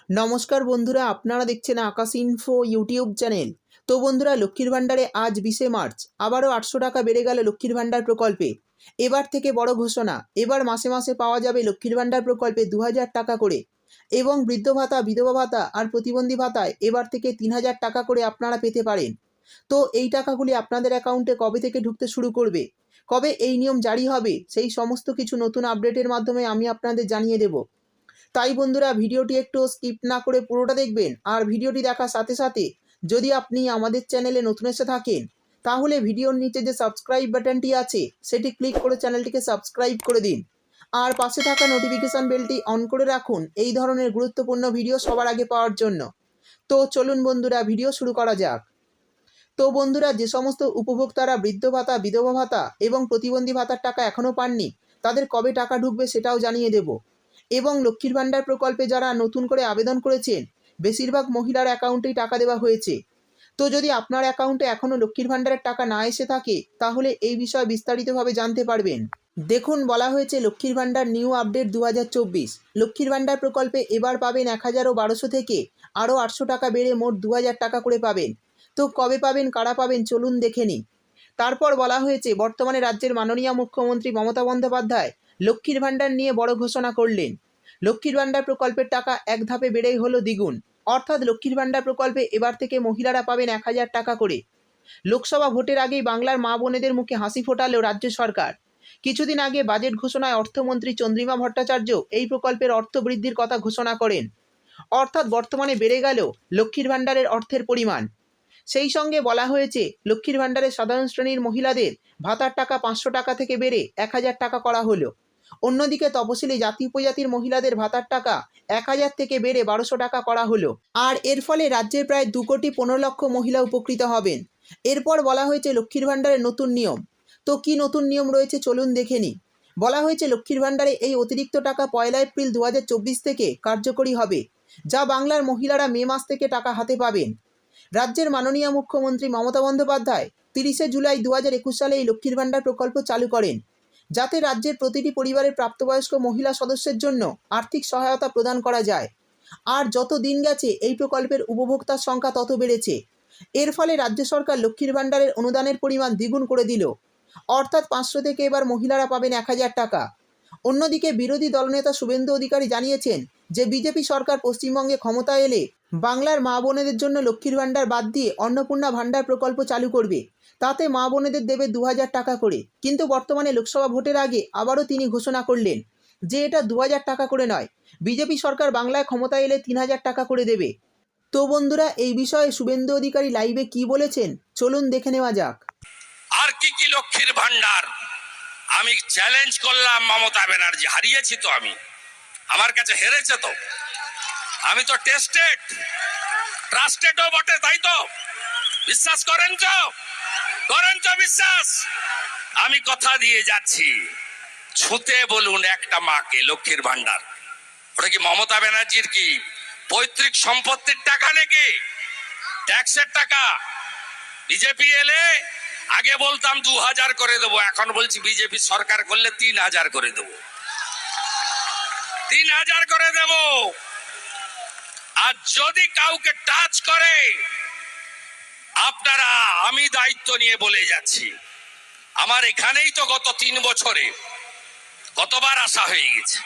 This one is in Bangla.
নমস্কার বন্ধুরা, আপনারা দেখছেন আকাশ ইনফো ইউটিউব চ্যানেল। তো বন্ধুরা, লক্ষ্মীর ভাণ্ডারে আজ 20শে মার্চ আবারও 800 টাকা বেড়ে গেল লক্ষ্মীর ভাণ্ডার প্রকল্পে। এবার থেকে বড় ঘোষণা, এবার মাসে মাসে পাওয়া যাবে লক্ষ্মীর ভাণ্ডার প্রকল্পে 2000 টাকা করে, এবং বৃদ্ধ ভাতা, বিধবা ভাতা আর প্রতিবন্ধী ভাতায় এবার থেকে 3000 টাকা করে আপনারা পেতে পারেন। তো এই টাকাগুলি আপনাদের অ্যাকাউন্টে কবে থেকে ঢুকতে শুরু করবে, কবে এই নিয়ম জারি হবে, সেই সমস্ত কিছু নতুন আপডেটের মাধ্যমে আমি আপনাদের জানিয়ে দেব। তাই বন্ধুরা, ভিডিওটি একটু স্কিপ না করে পুরোটা দেখবেন। আর ভিডিওটি দেখার সাথে সাথে যদি আপনি আমাদের চ্যানেলে নতুন এসে থাকেন, তাহলে ভিডিওর নিচে যে সাবস্ক্রাইব বাটনটি আছে সেটি ক্লিক করে চ্যানেলটিকে সাবস্ক্রাইব করে দিন। আর পাশে থাকা নোটিফিকেশান বেলটি অন করে রাখুন এই ধরনের গুরুত্বপূর্ণ ভিডিও সবার আগে পাওয়ার জন্য। তো চলুন বন্ধুরা, ভিডিও শুরু করা যাক। তো বন্ধুরা, যে সমস্ত উপভোক্তারা বৃদ্ধ ভাতা, বিধবা ভাতা এবং প্রতিবন্ধী ভাতার টাকা এখনও পাননি, তাদের কবে টাকা ঢুকবে সেটাও জানিয়ে দেব। এবং লক্ষ্মীর ভাণ্ডার প্রকল্পে যারা নতুন করে আবেদন করেছেন, বেশিরভাগ মহিলার অ্যাকাউন্টেই টাকা দেওয়া হয়েছে। তো যদি আপনার অ্যাকাউন্টে এখনও লক্ষ্মীর ভাণ্ডারের টাকা না এসে থাকে, তাহলে এই বিষয়ে বিস্তারিতভাবে জানতে পারবেন। দেখুন, বলা হয়েছে লক্ষ্মীর ভাণ্ডার নিউ আপডেট 2024। লক্ষ্মীর ভাণ্ডার প্রকল্পে এবার পাবেন 1000-1200 থেকে আরও 800 টাকা বেড়ে মোট 2000 টাকা করে পাবেন। তো কবে পাবেন, কারা পাবেন, চলুন দেখে নিই। তারপর বলা হয়েছে, বর্তমানে রাজ্যের মাননীয় মুখ্যমন্ত্রী মমতা বন্দ্যোপাধ্যায় লক্ষ্মীর ভাণ্ডার নিয়ে বড় ঘোষণা করলেন। লক্ষ্মীর ভাণ্ডার প্রকল্পের টাকা এক ধাপে বেড়েই হলো দ্বিগুণ। অর্থাৎ লক্ষ্মীর ভাণ্ডার প্রকল্পে এবার থেকে মহিলারা পাবেন 1000 টাকা করে। লোকসভা ভোটের আগেই বাংলার মা বোনেদের মুখে হাসি ফোটালো রাজ্য সরকার। কিছুদিন আগে বাজেট ঘোষণায় অর্থমন্ত্রী চন্দ্রিমা ভট্টাচার্য এই প্রকল্পের অর্থ বৃদ্ধির কথা ঘোষণা করেন। অর্থাৎ বর্তমানে বেড়ে গেল লক্ষ্মীর ভাণ্ডারের অর্থের পরিমাণ। সেই সঙ্গে বলা হয়েছে, লক্ষ্মীর ভাণ্ডারে সাধারণ শ্রেণীর মহিলাদের ভাতার টাকা 500 টাকা থেকে বেড়ে 1000 টাকা করা হলো। অন্যদিকে তপশিলি জাতি উপজাতির মহিলাদের ভাতার টাকা 1000 থেকে বেড়ে 1200 টাকা করা হলো। আর এর ফলে রাজ্যের প্রায় 2,15,00,000 মহিলা উপকৃত হবেন। এরপর বলা হয়েছে লক্ষ্মীর ভাণ্ডারের নতুন নিয়ম। তো কি নতুন নিয়ম রয়েছে চলুন দেখে নিই। বলা হয়েছে, লক্ষ্মীর ভাণ্ডারে এই অতিরিক্ত টাকা 1 এপ্রিল 2024 থেকে কার্যকরী হবে, যা বাংলার মহিলারা মে মাস থেকে টাকা হাতে পাবেন। রাজ্যের মাননীয় মুখ্যমন্ত্রী মমতা বন্দ্যোপাধ্যায় 30শে জুলাই 2021 সালে এই লক্ষ্মীর ভাণ্ডার প্রকল্প চালু করেন, যাতে রাজ্যের প্রতিটি পরিবারের প্রাপ্তবয়স্ক মহিলা সদস্যের জন্য আর্থিক সহায়তা প্রদান করা যায়। আর যত দিন গেছে এই প্রকল্পের উপভোক্তার সংখ্যা তত বেড়েছে। এর ফলে রাজ্য সরকার লক্ষ্মীর ভাণ্ডারের অনুদানের পরিমাণ দ্বিগুণ করে দিল। অর্থাৎ 500 থেকে এবার মহিলারা পাবেন 1000 টাকা। অন্যদিকে বিরোধী দলনেতা শুভেন্দু অধিকারী জানিয়েছেন যে বিজেপি সরকার পশ্চিমবঙ্গে ক্ষমতায় এলে বাংলার মা বোনেদের জন্য লক্ষ্মীর ভাণ্ডার বাদ দিয়ে অন্নপূর্ণা ভাণ্ডার প্রকল্প চালু করবে। তাতে মা বোনেদের দেবে 2000 টাকা করে। কিন্তু বর্তমানে লোকসভা ভোটের আগে আবারও তিনি ঘোষণা করলেন যে এটা 2000 টাকা করে নয়, বিজেপি সরকার বাংলায় ক্ষমতায় এলে 3000 টাকা করে দেবে। তো বন্ধুরা, এই বিষয়ে শুভেন্দু অধিকারী লাইভে কি বলেছেন চলুন দেখে নেওয়া যাক। আর কি লক্ষ্মীর ভাণ্ডার আমি চ্যালেঞ্জ করলাম মমতা ব্যানার্জি, হারিয়েছি তো আমি, আমার কাছে হেরেছে তো, আমি তো টেস্টেড, ট্রাস্টেডও বটে, তাই তো বিশ্বাস করেন তো বিশ্বাস। আমি কথা দিয়ে যাচ্ছি, ছুতে বলুন একটা মাকে লক্ষ্মীর ভাণ্ডার। ওটা কি মমতা ব্যানার্জির কি পৈতৃক সম্পত্তির টাকা নাকি ট্যাক্সের টাকা? বিজেপি এলে আগে বলতাম 2000 করে দেবো, এখন বলছি বিজেপি সরকার করলে 3000 করে দেবো, 3000 করে দেব। আর যদি কাউকে টাচ করে আপনারা, আমি দায়িত্ব নিয়ে বলে যাচ্ছি, আমার এখানেই তো গত 3 বছরে কতবার আসা হয়ে গেছে।